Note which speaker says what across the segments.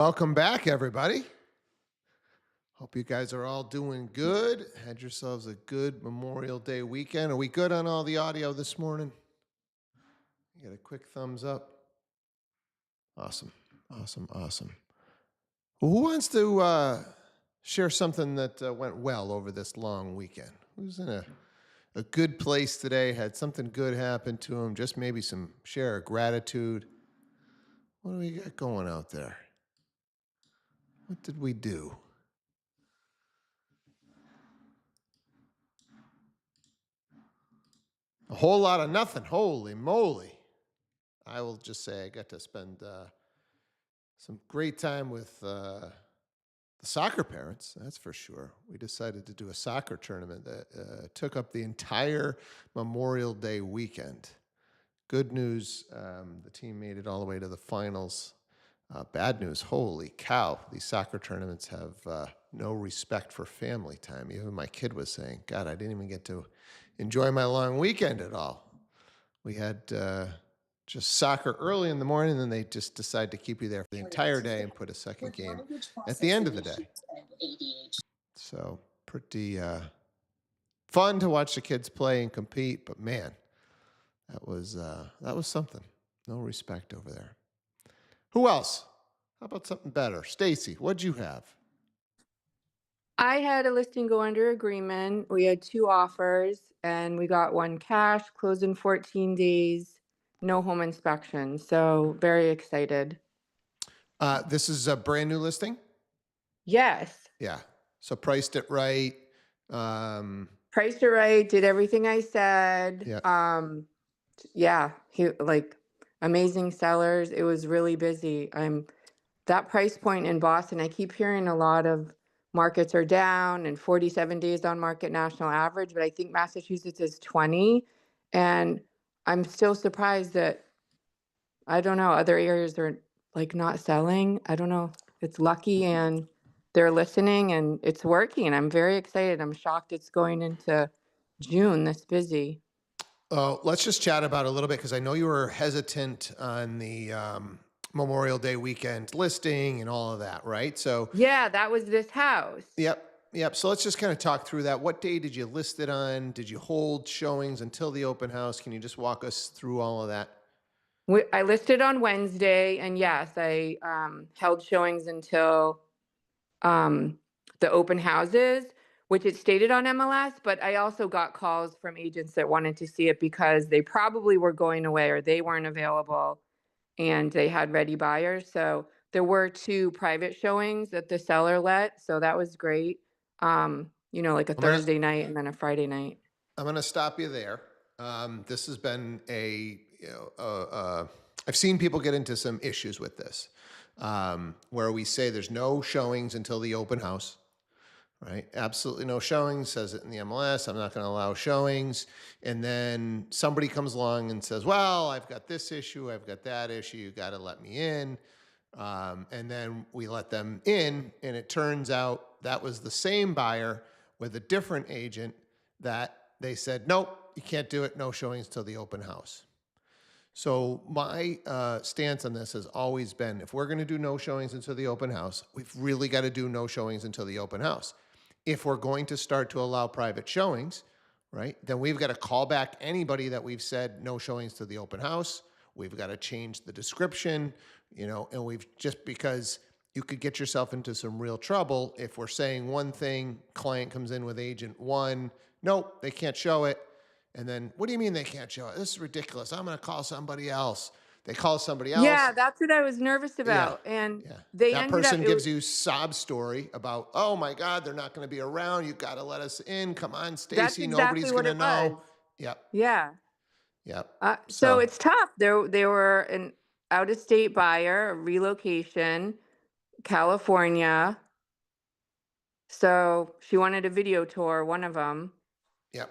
Speaker 1: Welcome back, everybody. Hope you guys are all doing good. Had yourselves a good Memorial Day weekend. Are we good on all the audio this morning? You got a quick thumbs up. Awesome. Awesome. Awesome. Well, who wants to share something that went well over this long weekend? Who's in a good place today? Had something good happen to him? Just maybe some share of gratitude. What do we got going out there? What did we do? A whole lot of nothing. Holy moly. I will just say I got to spend some great time with the soccer parents, that's for sure. We decided to do a soccer tournament that took up the entire Memorial Day weekend. Good news, the team made it all the way to the finals. Bad news, holy cow, these soccer tournaments have no respect for family time. Even my kid was saying, God, I didn't even get to enjoy my long weekend at all. We had just soccer early in the morning, and then they just decide to keep you there for the entire day and put a second game at the end of the day. So pretty fun to watch the kids play and compete, but man, that was something. No respect over there. Who else? How about something better? Stacy, what'd you have?
Speaker 2: I had a listing go under agreement. We had two offers and we got one cash, closed in 14 days, no home inspection. So very excited.
Speaker 1: This is a brand new listing?
Speaker 2: Yes.
Speaker 1: Yeah. So priced it right. Um,
Speaker 2: Priced it right, did everything I said.
Speaker 1: yeah.
Speaker 2: Yeah, amazing sellers. It was really busy. That price point in Boston, I keep hearing a lot of markets are down and 47 days on market national average, but I think Massachusetts is 20. And I'm still surprised that, I don't know, other areas are not selling. I don't know. It's lucky and they're listening and it's working. I'm very excited. I'm shocked it's going into June this busy.
Speaker 1: Let's just chat about it a little bit because I know you were hesitant on the Memorial Day weekend listing and all of that, right? So,
Speaker 2: Yeah, that was this house.
Speaker 1: yep. So let's just kind of talk through that. What day did you list it on? Did you hold showings until the open house? Can you just walk us through all of that?
Speaker 2: I listed on Wednesday, and yes, I held showings until um, the open houses, which it stated on MLS. But I also got calls from agents that wanted to see it because they probably were going away or they weren't available, and they had ready buyers. So there were two private showings that the seller let, so that was great. Like a
Speaker 1: I'm gonna
Speaker 2: Thursday night and then a Friday night.
Speaker 1: I'm gonna stop you there. This has been I've seen people get into some issues with this, where we say there's no showings until the open house. Right? Absolutely no showings, says it in the MLS. I'm not going to allow showings. And then somebody comes along and says, well, I've got this issue, I've got that issue, you got to let me in. And then we let them in, and it turns out that was the same buyer with a different agent that they said, nope, you can't do it, no showings till the open house. So my stance on this has always been, if we're going to do no showings until the open house, we've really got to do no showings until the open house. If we're going to start to allow private showings, right, then we've got to call back anybody that we've said no showings to the open house. We've got to change the description, and we've just because you could get yourself into some real trouble if we're saying one thing, client comes in with agent one, nope, they can't show it. And then, what do you mean they can't show it? This is ridiculous. I'm going to call somebody else. They call somebody else.
Speaker 2: Yeah, that's what I was nervous
Speaker 1: Yeah.
Speaker 2: about. And
Speaker 1: Yeah.
Speaker 2: they
Speaker 1: That
Speaker 2: ended up,
Speaker 1: person gives you sob story about, oh my God, they're not going to be around. You got to let us in. Come on,
Speaker 2: that's
Speaker 1: Stacy.
Speaker 2: exactly
Speaker 1: Nobody's going
Speaker 2: what
Speaker 1: to
Speaker 2: it was.
Speaker 1: know. Yep.
Speaker 2: Yeah.
Speaker 1: Yep.
Speaker 2: So
Speaker 1: So,
Speaker 2: it's tough. They were an out-of-state buyer, a relocation, California. So she wanted a video tour, one of them.
Speaker 1: yep.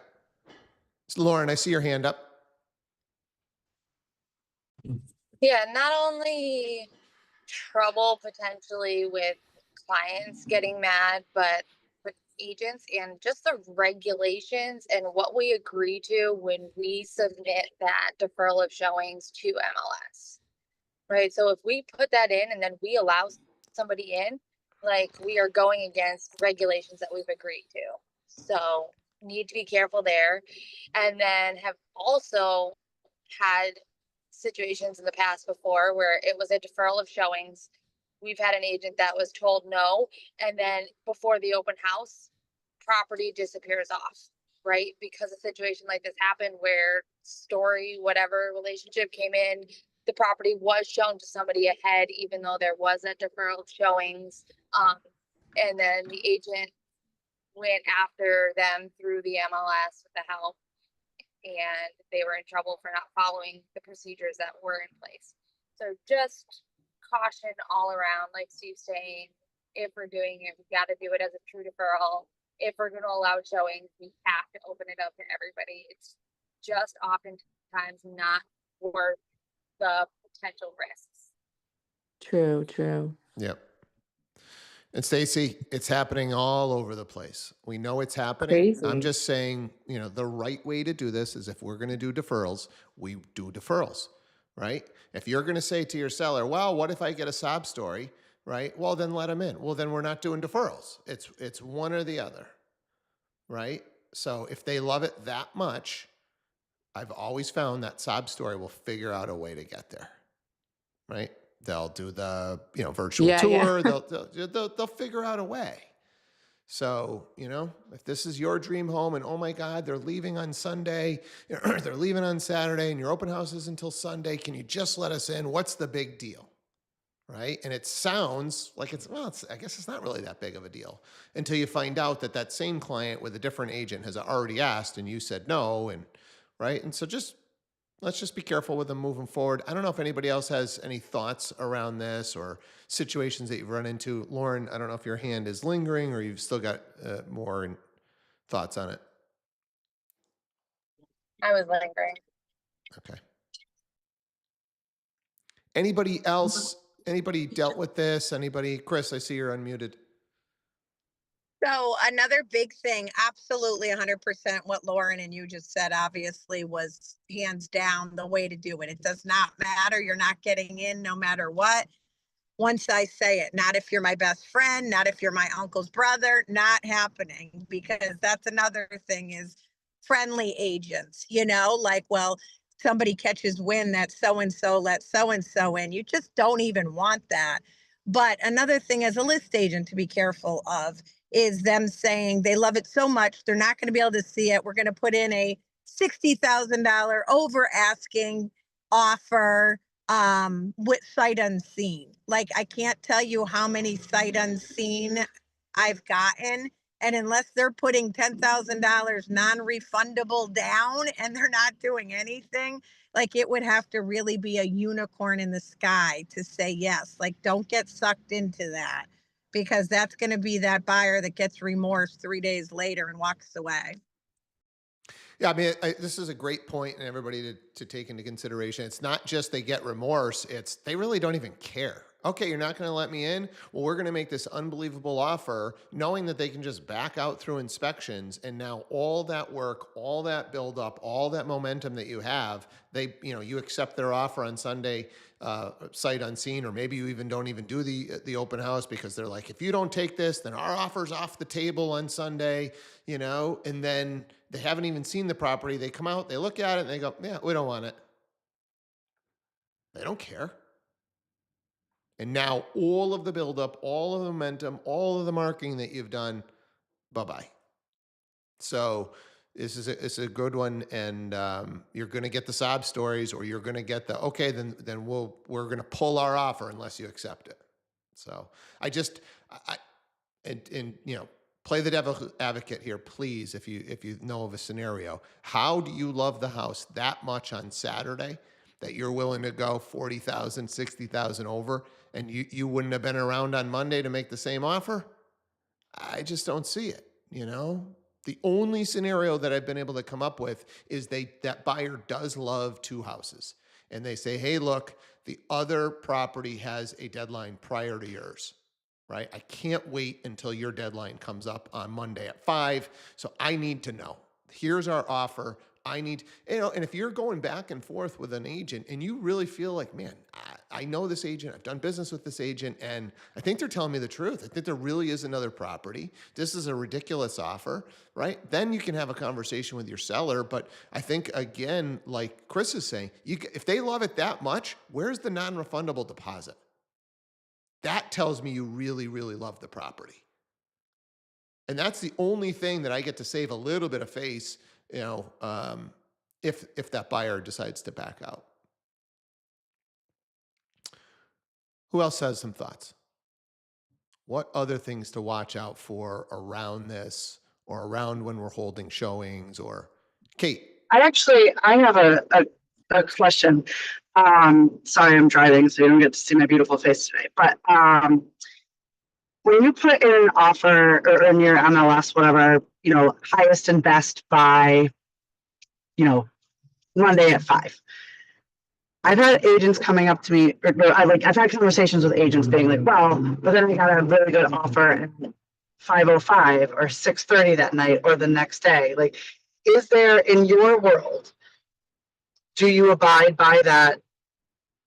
Speaker 1: So, Lauren, I see your hand up.
Speaker 3: Yeah, not only trouble potentially with clients getting mad, but with agents and just the regulations and what we agree to when we submit that deferral of showings to MLS. Right. So if we put that in and then we allow somebody in, like we are going against regulations that we've agreed to. So need to be careful there. And then have also had situations in the past before where it was a deferral of showings. We've had an agent that was told no, and then before the open house, property disappears off, right? Because a situation like this happened where story, whatever relationship came in, the property was shown to somebody ahead, even though there was a deferral of showings. Um, and then the agent went after them through the MLS with the help, and they were in trouble for not following the procedures that were in place. So just caution all around, like Steve's saying, if we're doing it, we've got to do it as a true deferral. If we're going to allow showings, we have to open it up to everybody. It's just oftentimes not worth the potential risks.
Speaker 2: True, true.
Speaker 1: Yep. And Stacy, it's happening all over the place. We know it's happening. I'm
Speaker 2: Crazy.
Speaker 1: just saying, the right way to do this is if we're going to do deferrals, we do deferrals, right? If you're going to say to your seller, well, what if I get a sob story, right? Well, then let them in. Well, then we're not doing deferrals. It's one or the other, right? So if they love it that much, I've always found that sob story will figure out a way to get there, right? They'll do the virtual
Speaker 2: Yeah,
Speaker 1: tour.
Speaker 2: yeah.
Speaker 1: They'll figure out a way. So if this is your dream home, and oh my God, they're leaving on Sunday, they're leaving on Saturday, and your open house is until Sunday. Can you just let us in? What's the big deal, right? And it sounds like I guess it's not really that big of a deal until you find out that same client with a different agent has already asked, and you said no, and right. And so let's just be careful with them moving forward. I don't know if anybody else has any thoughts around this or situations that you've run into. Lauren, I don't know if your hand is lingering or you've still got more thoughts on it.
Speaker 3: I was lingering.
Speaker 1: Okay. Anybody else? Anybody dealt with this? Anybody? Chris, I see you're unmuted.
Speaker 4: So another big thing, absolutely 100% what Lauren and you just said, obviously was hands down the way to do it. It does not matter. You're not getting in no matter what. Once I say it, not if you're my best friend, not if you're my uncle's brother, not happening, because that's another thing is friendly agents, like, well, somebody catches wind that so-and-so let so-and-so in. You just don't even want that. But another thing as a list agent to be careful of is them saying they love it so much, they're not going to be able to see it. We're going to put in a $60,000 over asking offer with sight unseen. Like, I can't tell you how many sight unseen I've gotten. And unless they're putting $10,000 non-refundable down and they're not doing anything, like it would have to really be a unicorn in the sky to say yes. Like, don't get sucked into that, because that's going to be that buyer that gets remorse 3 days later and walks away.
Speaker 1: Yeah, I mean, this is a great point, and everybody to take into consideration. It's not just they get remorse; it's they really don't even care. Okay, you're not going to let me in. Well, we're going to make this unbelievable offer, knowing that they can just back out through inspections, and now all that work, all that build up, all that momentum that you have, you accept their offer on Sunday, sight unseen, or maybe you even don't even do the open house because they're like, if you don't take this, then our offer's off the table on Sunday, and then they haven't even seen the property. They come out, they look at it, and they go, yeah, we don't want it. They don't care. And now all of the buildup, all of the momentum, all of the marketing that you've done, bye-bye. So this is a good one, and you're going to get the sob stories, or you're going to get the okay. Then we're going to pull our offer unless you accept it. So I play the devil advocate here, please. If you know of a scenario, how do you love the house that much on Saturday that you're willing to go 40,000, 60,000 over, and you wouldn't have been around on Monday to make the same offer? I just don't see it. The only scenario that I've been able to come up with is that buyer does love two houses, and they say, hey, look, the other property has a deadline prior to yours, right? I can't wait until your deadline comes up on Monday at 5. So I need to know. Here's our offer. I need, and if you're going back and forth with an agent and you really feel like, man, I know this agent, I've done business with this agent, and I think they're telling me the truth. I think there really is another property. This is a ridiculous offer, right? Then you can have a conversation with your seller. But I think, again, like Chris is saying, if they love it that much, where's the non-refundable deposit? That tells me you really, really love the property. And that's the only thing that I get to save a little bit of face, if that buyer decides to back out. Who else has some thoughts? What other things to watch out for around this, or around when we're holding showings? Or Kate?
Speaker 5: I have a question. Sorry, I'm driving, so you don't get to see my beautiful face today. But when you put in an offer or in your MLS, whatever, highest and best by, Monday at 5. I've had agents coming up to me, I've had conversations with agents being like, well, but then I got a really good offer at 5:05 or 6:30 that night or the next day. Like, is there, in your world, do you abide by that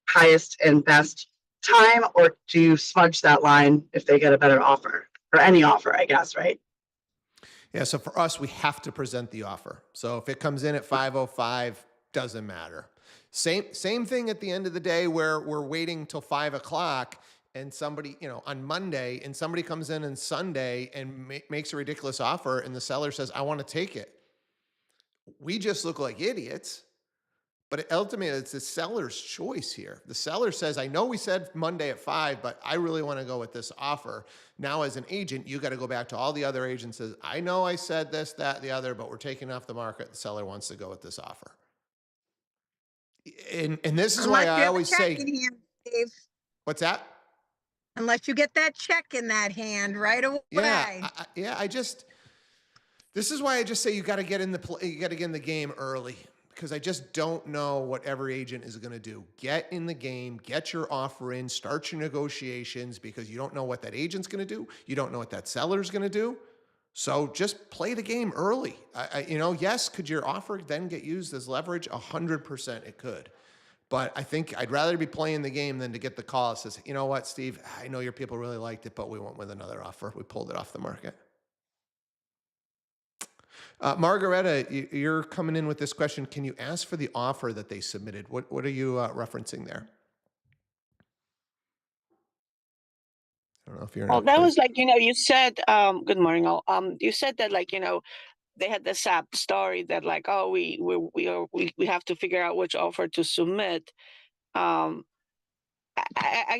Speaker 5: highest and best time, or do you smudge that line if they get a better offer, or any offer, I guess, right?
Speaker 1: Yeah, so for us, we have to present the offer. So if it comes in at 5:05, doesn't matter. Same thing at the end of the day, where we're waiting till 5 o'clock and somebody, on Monday, and somebody comes in on Sunday and makes a ridiculous offer, and the seller says, I want to take it. We just look like idiots. But ultimately, it's the seller's choice here. The seller says, I know we said Monday at 5, but I really want to go with this offer. Now, as an agent, you got to go back to all the other agents and says, I know I said this, that, the other, but we're taking off the market. The seller wants to go with this offer. And this is why I always say,
Speaker 4: Dave.
Speaker 1: What's that?
Speaker 4: Unless you get that check in that hand right away.
Speaker 1: Yeah, this is why I just say you got to get in the game early. Because I just don't know what every agent is going to do. Get in the game, get your offer in, start your negotiations, because you don't know what that agent's going to do. You don't know what that seller's going to do. So just play the game early. Yes, could your offer then get used as leverage? 100% it could. But I think I'd rather be playing the game than to get the call that says, you know what, Steve, I know your people really liked it, but we went with another offer. We pulled it off the market. Margaretta, you're coming in with this question. Can you ask for the offer that they submitted? What are you referencing there? I don't know if you're.
Speaker 6: Well, that was like, you said, good morning all. You said that, like, they had the SAP story that, like, oh, we have to figure out which offer to submit. I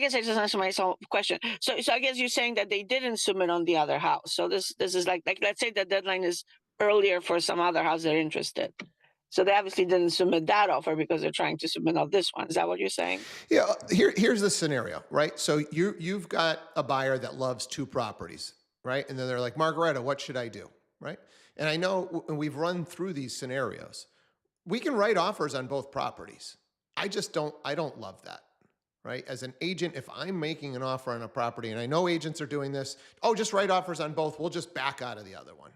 Speaker 6: guess I just answered my own question. So I guess you're saying that they didn't submit on the other house. So this is like let's say the deadline is earlier for some other house they're interested. So they obviously didn't submit that offer because they're trying to submit on this one. Is that what you're saying?
Speaker 1: Yeah. Here's the scenario, right? So you've got a buyer that loves 2 properties, right? And then they're like, Margaretta, what should I do, right? And I know we've run through these scenarios. We can write offers on both properties. I don't love that. Right? As an agent, if I'm making an offer on a property, and I know agents are doing this, just write offers on both. We'll just back out of the other one.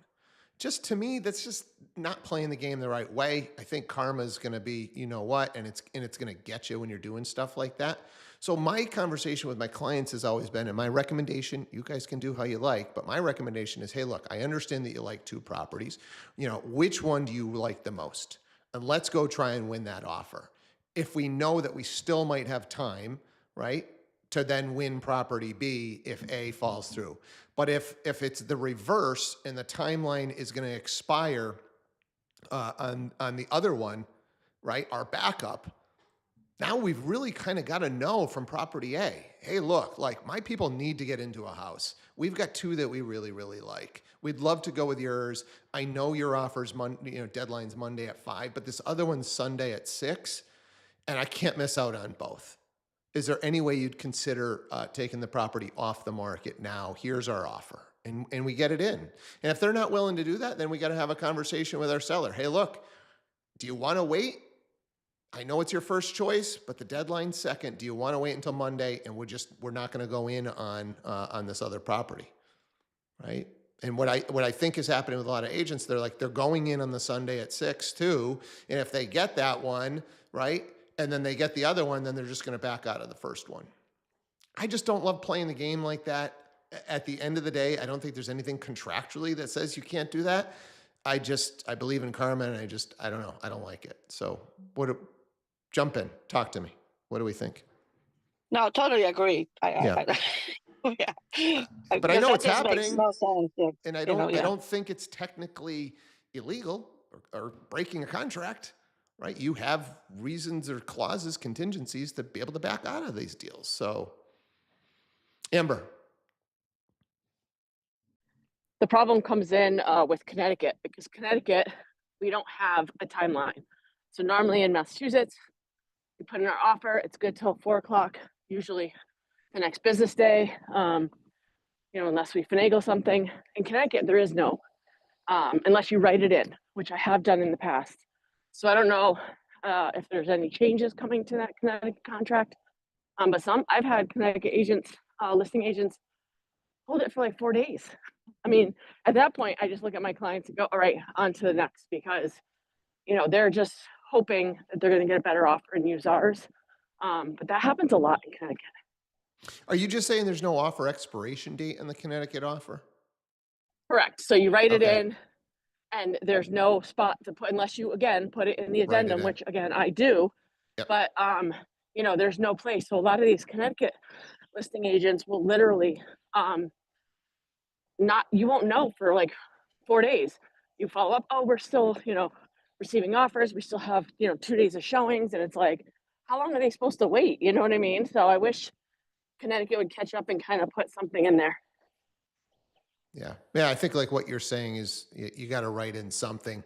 Speaker 1: Just, to me, that's just not playing the game the right way. I think karma is going to be, and it's going to get you when you're doing stuff like that. So my conversation with my clients has always been, and my recommendation, you guys can do how you like, but my recommendation is, hey, look, I understand that you like 2 properties. Which one do you like the most? And let's go try and win that offer. If we know that we still might have time, right, to then win property B if A falls through. But if it's the reverse and the timeline is going to expire on the other one, right, our backup, now we've really kind of got to know from property A, hey, look, like, my people need to get into a house. We've got 2 that we really, really like. We'd love to go with yours. I know your offer's deadline's Monday at 5, but this other one's Sunday at 6. And I can't miss out on both. Is there any way you'd consider taking the property off the market now? Here's our offer. And we get it in. And if they're not willing to do that, then we got to have a conversation with our seller. Hey, look, do you want to wait? I know it's your first choice, but the deadline's second. Do you want to wait until Monday? And we're not going to go in on this other property, right? And what I think is happening with a lot of agents, they're going in on the Sunday at 6 too. And if they get that one, right, and then they get the other one, then they're just going to back out of the first one. I just don't love playing the game like that. At the end of the day, I don't think there's anything contractually that says you can't do that. I believe in karma, and I don't know. I don't like it. So jump in, talk to me. What do we think?
Speaker 6: No, totally agree.
Speaker 1: Yeah.
Speaker 6: Yeah.
Speaker 1: But I know it's
Speaker 6: That just makes
Speaker 1: happening,
Speaker 6: no sense.
Speaker 1: and I don't think it's technically illegal or breaking a contract, right? You have reasons or clauses, contingencies to be able to back out of these deals. So, Amber.
Speaker 7: The problem comes in with Connecticut, because Connecticut, we don't have a timeline. So normally in Massachusetts, we put in our offer, it's good till 4 o'clock, usually the next business day, unless we finagle something. In Connecticut, there is no, unless you write it in, which I have done in the past. So I don't know if there's any changes coming to that Connecticut contract. But I've had Connecticut agents, listing agents, hold it for like 4 days. I mean, at that point, I just look at my clients and go, all right, on to the next, because, they're just hoping that they're going to get a better offer and use ours. But that happens a lot in Connecticut.
Speaker 1: Are you just saying there's no offer expiration date in the Connecticut offer?
Speaker 7: Correct. So you write it in, and there's no spot to put, unless you, again, put it in the addendum, which, again, I do.
Speaker 1: Yep.
Speaker 7: But, there's no place. So a lot of these Connecticut listing agents will literally you won't know for like 4 days. You follow up, oh, we're still, receiving offers. We still have, 2 days of showings. And it's like, how long are they supposed to wait? You know what I mean? So I wish Connecticut would catch up and kind of put something in there.
Speaker 1: Yeah. I think like what you're saying is you got to write in something,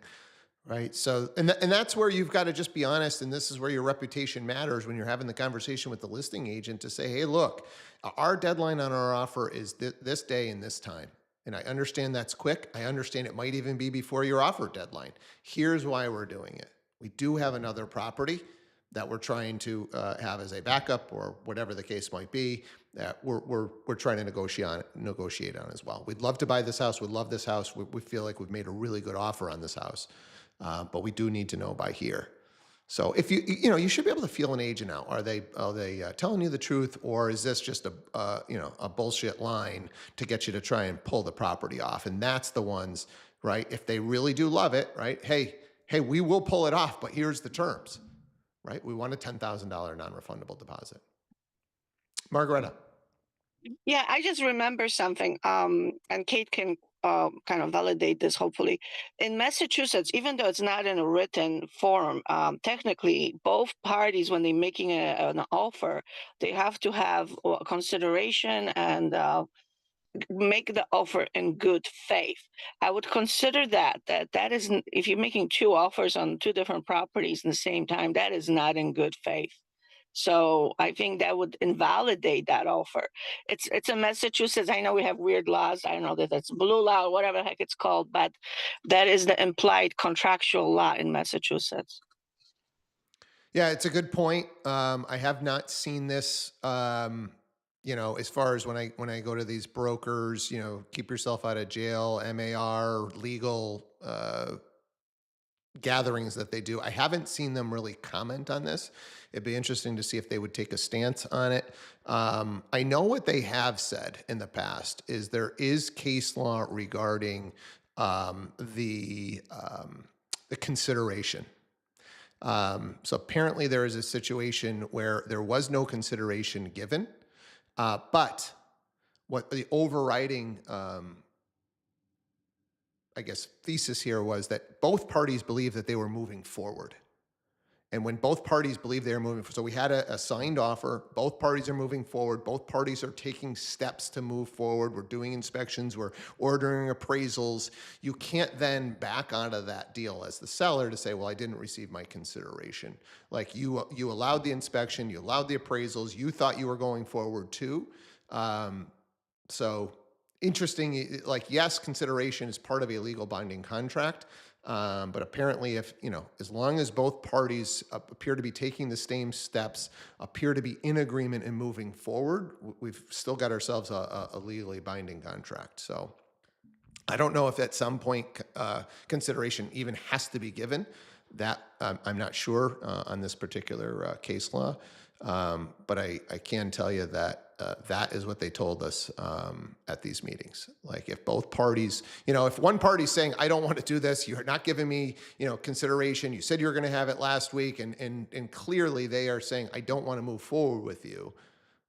Speaker 1: right? So, and that's where you've got to just be honest. And this is where your reputation matters when you're having the conversation with the listing agent to say, hey, look, our deadline on our offer is this day and this time. And I understand that's quick. I understand it might even be before your offer deadline. Here's why we're doing it. We do have another property that we're trying to have as a backup, or whatever the case might be, that we're trying to negotiate on as well. We'd love to buy this house. We love this house. We feel like we've made a really good offer on this house, but we do need to know by here. So if you should be able to feel an agent out. Are they telling you the truth, or is this just a bullshit line to get you to try and pull the property off? And that's the ones, right? If they really do love it, right? Hey, we will pull it off, but here's the terms, right? We want a $10,000 non-refundable deposit. Margareta.
Speaker 6: Yeah, I just remember something, and Kate can kind of validate this, hopefully. In Massachusetts, even though it's not in a written form, technically, both parties, when they're making an offer, they have to have consideration and make the offer in good faith. I would consider that isn't, if you're making 2 offers on 2 different properties at the same time, that is not in good faith. So I think that would invalidate that offer. It's in Massachusetts. I know we have weird laws. I don't know that it's blue law or whatever the heck it's called, but that is the implied contractual law in Massachusetts.
Speaker 1: Yeah, it's a good point. I have not seen this. As far as when I go to these brokers, keep yourself out of jail, MAR, legal gatherings that they do. I haven't seen them really comment on this. It'd be interesting to see if they would take a stance on it. I know what they have said in the past is there is case law regarding the consideration. So apparently there is a situation where there was no consideration given, but what the overriding thesis here was that both parties believed that they were moving forward. And when both parties believe they are moving forward, so we had a signed offer, both parties are moving forward, both parties are taking steps to move forward, we're doing inspections, we're ordering appraisals. You can't then back out of that deal as the seller to say, well, I didn't receive my consideration. Like you allowed the inspection, you allowed the appraisals, you thought you were going forward too. So interesting, yes, consideration is part of a legal binding contract. But apparently as long as both parties appear to be taking the same steps, appear to be in agreement and moving forward, we've still got ourselves a legally binding contract. So I don't know if at some point consideration even has to be given. That I'm not sure on this particular case law, but I can tell you that that is what they told us at these meetings. Like if both parties, if one party's saying, I don't want to do this, you're not giving me, consideration, you said you were going to have it last week, and clearly they are saying, I don't want to move forward with you.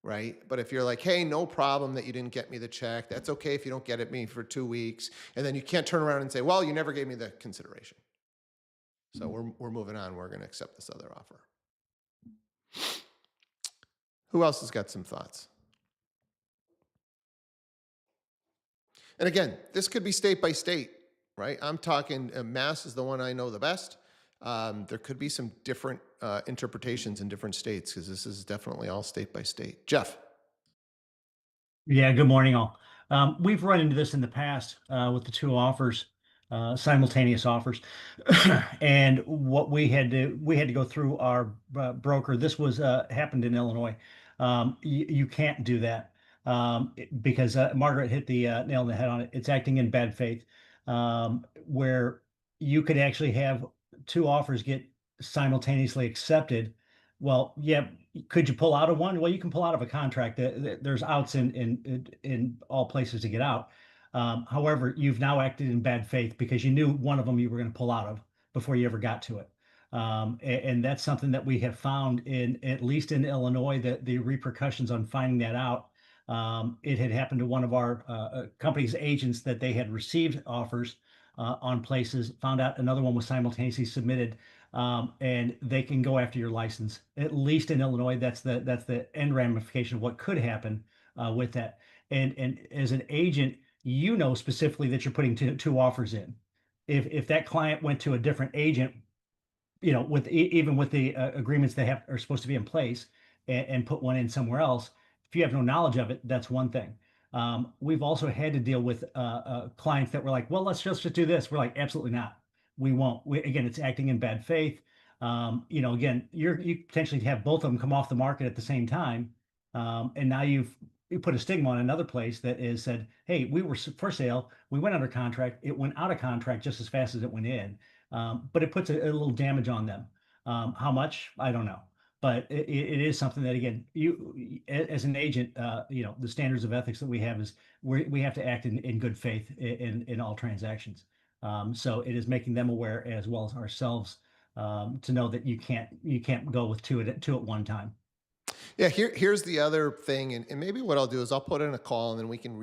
Speaker 1: Right. But if you're like, hey, no problem that you didn't get me the check. That's okay if you don't get it me for 2 weeks. And then you can't turn around and say, well, you never gave me the consideration. So we're moving on. We're going to accept this other offer. Who else has got some thoughts? And again, this could be state by state, right? I'm talking Mass is the one I know the best. There could be some different interpretations in different states because this is definitely all state by state. Jeff.
Speaker 8: Yeah, good morning, all. We've run into this in the past with the two offers, simultaneous offers, and what we had to go through our broker. This was happened in Illinois. You can't do that because Margaret hit the nail on the head on it. It's acting in bad faith, where you could actually have two offers get simultaneously accepted. Well, yeah, could you pull out of one? Well, you can pull out of a contract. There's outs in all places to get out. However, you've now acted in bad faith because you knew one of them you were going to pull out of before you ever got to it. And that's something that we have found at least in Illinois, that the repercussions on finding that out. It had happened to one of our company's agents that they had received offers on places, found out another one was simultaneously submitted. And they can go after your license. At least in Illinois, that's the end ramification of what could happen with that. And as an agent, specifically that you're putting two offers in. If that client went to a different agent, with even with the agreements they are supposed to be in place, and put one in somewhere else, if you have no knowledge of it, that's one thing. We've also had to deal with clients that were like, well, let's just do this. We're like, absolutely not. We won't. Again, it's acting in bad faith. Again, you potentially have both of them come off the market at the same time, and now you put a stigma on another place that is said, hey, we were for sale, we went under contract, it went out of contract just as fast as it went in, but it puts a little damage on them. How much? I don't know. But it is something that, again, you as an agent, the standards of ethics that we have is we have to act in good faith in all transactions. So it is making them aware as well as ourselves to know that you can't go with two at one time.
Speaker 1: Yeah, here's the other thing, and maybe what I'll do is I'll put in a call, and then we can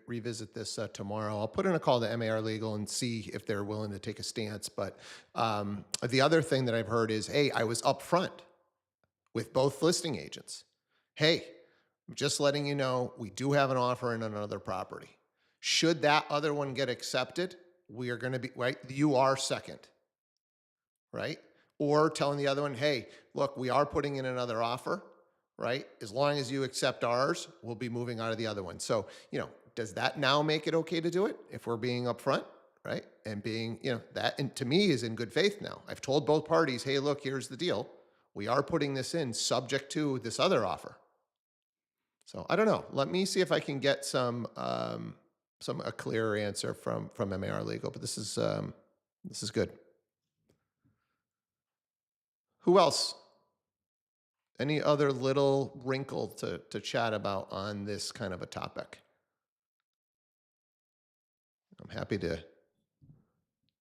Speaker 1: revisit this tomorrow. I'll put in a call to MAR Legal and see if they're willing to take a stance. But the other thing that I've heard is, hey, I was upfront with both listing agents. Hey, I'm just letting you know we do have an offer in another property. Should that other one get accepted, we are going to be, right, you are second, right? Or telling the other one, hey, look, we are putting in another offer, right? As long as you accept ours, we'll be moving out of the other one. So, does that now make it okay to do it if we're being upfront, right? And being, that, and to me, is in good faith now. I've told both parties, hey, look, here's the deal. We are putting this in subject to this other offer. So I don't know. Let me see if I can get a clearer answer from MAR Legal. But this is good. Who else? Any other little wrinkle to chat about on this kind of a topic? I'm happy to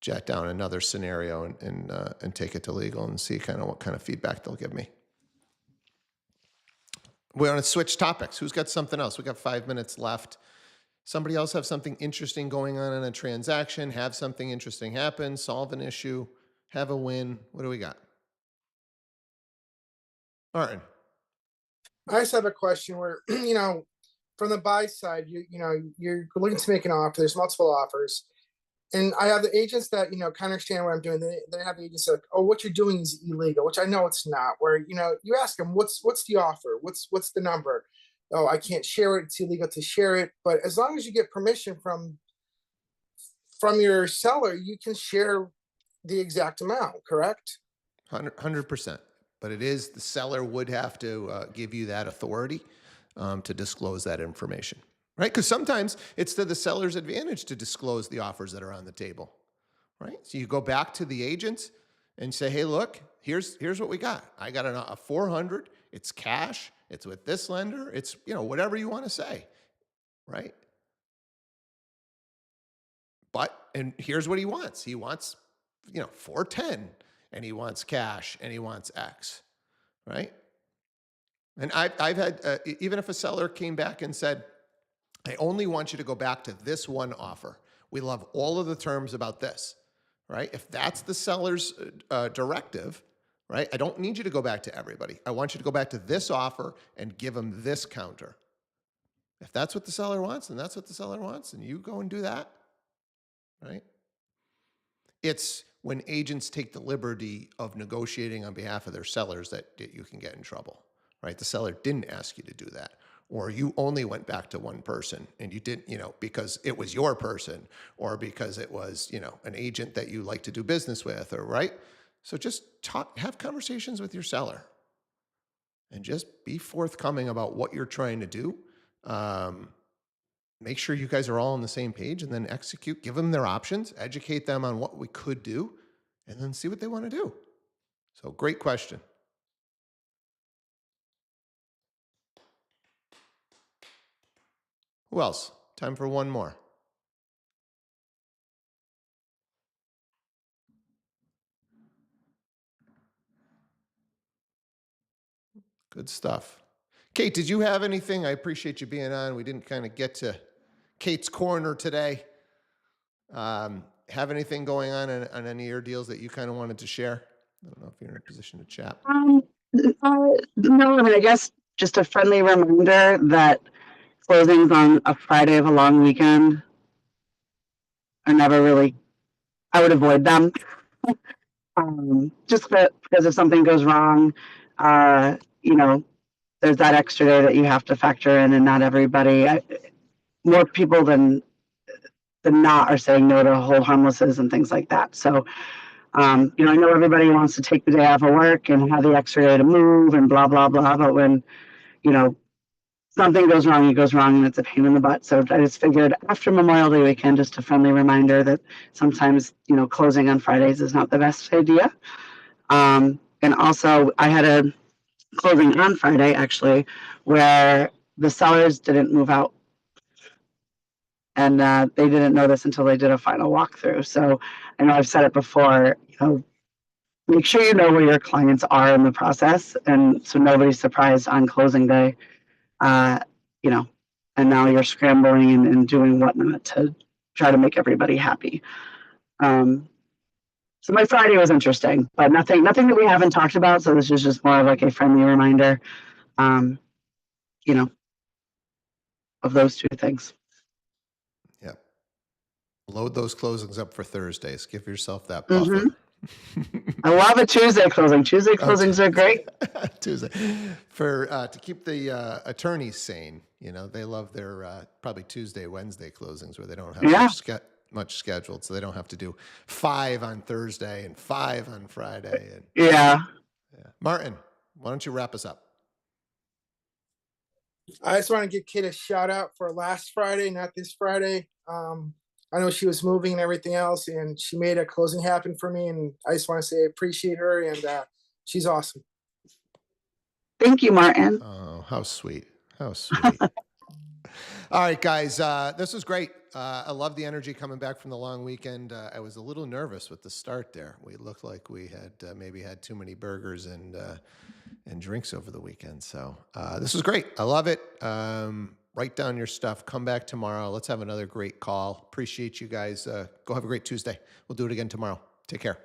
Speaker 1: jot down another scenario and take it to legal and see kind of what kind of feedback they'll give me. We want to switch topics. Who's got something else? We got 5 minutes left. Somebody else have something interesting going on in a transaction, have something interesting happen, solve an issue, have a win. What do we got? Martin.
Speaker 9: I just have a question where, from the buy side, you're looking to make an offer. There's multiple offers. And I have the agents that, kind of understand what I'm doing. They have the agents like, oh, what you're doing is illegal, which I know it's not. Where, you ask them, what's the offer? What's the number? Oh, I can't share it. It's illegal to share it. But as long as you get permission from your seller, you can share the exact amount, correct?
Speaker 1: 100%. But it is, the seller would have to give you that authority to disclose that information, right? Because sometimes it's to the seller's advantage to disclose the offers that are on the table, right? So you go back to the agent and say, hey, look, here's what we got. I got a 400. It's cash. It's with this lender. It's, whatever you want to say, right? And here's what he wants. He wants, 410, and he wants cash, and he wants X, right? And I've had, even if a seller came back and said, I only want you to go back to this one offer. We love all of the terms about this, right? If that's the seller's directive, right? I don't need you to go back to everybody. I want you to go back to this offer and give them this counter. If that's what the seller wants, then that's what the seller wants, and you go and do that, right? It's when agents take the liberty of negotiating on behalf of their sellers that you can get in trouble, right? The seller didn't ask you to do that. Or you only went back to one person and you didn't, because it was your person or because it was, an agent that you like to do business with, or right? So just have conversations with your seller and just be forthcoming about what you're trying to do. Make sure you guys are all on the same page and then execute, give them their options, educate them on what we could do, and then see what they want to do. So great question. Who else? Time for one more. Good stuff. Kate, did you have anything? I appreciate you being on. We didn't kind of get to Kate's corner today. Have anything going on any of your deals that you kind of wanted to share? I don't know if you're in a position to chat.
Speaker 5: No, I mean, I guess just a friendly reminder that closings on a Friday of a long weekend are never really, I would avoid them. Just because if something goes wrong, there's that extra day that you have to factor in, and not everybody, more people than not are saying no to hold harmlesses and things like that. So, I know everybody wants to take the day off of work and have the extra day to move and blah, blah, blah. But when, something goes wrong, it goes wrong, and it's a pain in the butt. So I just figured after Memorial Day weekend, just a friendly reminder that sometimes, closing on Fridays is not the best idea. And also I had a closing on Friday, actually, where the sellers didn't move out. And they didn't know this until they did a final walkthrough. So I know I've said it before, make sure you know where your clients are in the process. And so nobody's surprised on closing day, and now you're scrambling and doing whatnot to try to make everybody happy. So my Friday was interesting, but nothing that we haven't talked about. So this is just more of like a friendly reminder, of those two things.
Speaker 1: Yeah. Load those closings up for Thursdays. Give yourself that buffer.
Speaker 5: I love a Tuesday closing. Tuesday closings are great.
Speaker 1: Tuesday to keep the attorneys sane. They love their probably Tuesday, Wednesday closings where they don't have much scheduled, so they don't have to do 5 on Thursday and 5 on Friday. And,
Speaker 5: yeah.
Speaker 1: Martin, why don't you wrap us up?
Speaker 9: I just want to give Kate a shout out for last Friday, not this Friday. I know she was moving and everything else, and she made a closing happen for me. And I just want to say I appreciate her, and she's awesome.
Speaker 5: Thank you, Martin.
Speaker 1: Oh, how sweet. How sweet. All right, guys, this was great. I love the energy coming back from the long weekend. I was a little nervous with the start there. We looked like we had maybe had too many burgers and drinks over the weekend. So this was great. I love it. Write down your stuff. Come back tomorrow. Let's have another great call. Appreciate you guys. Go have a great Tuesday. We'll do it again tomorrow. Take care.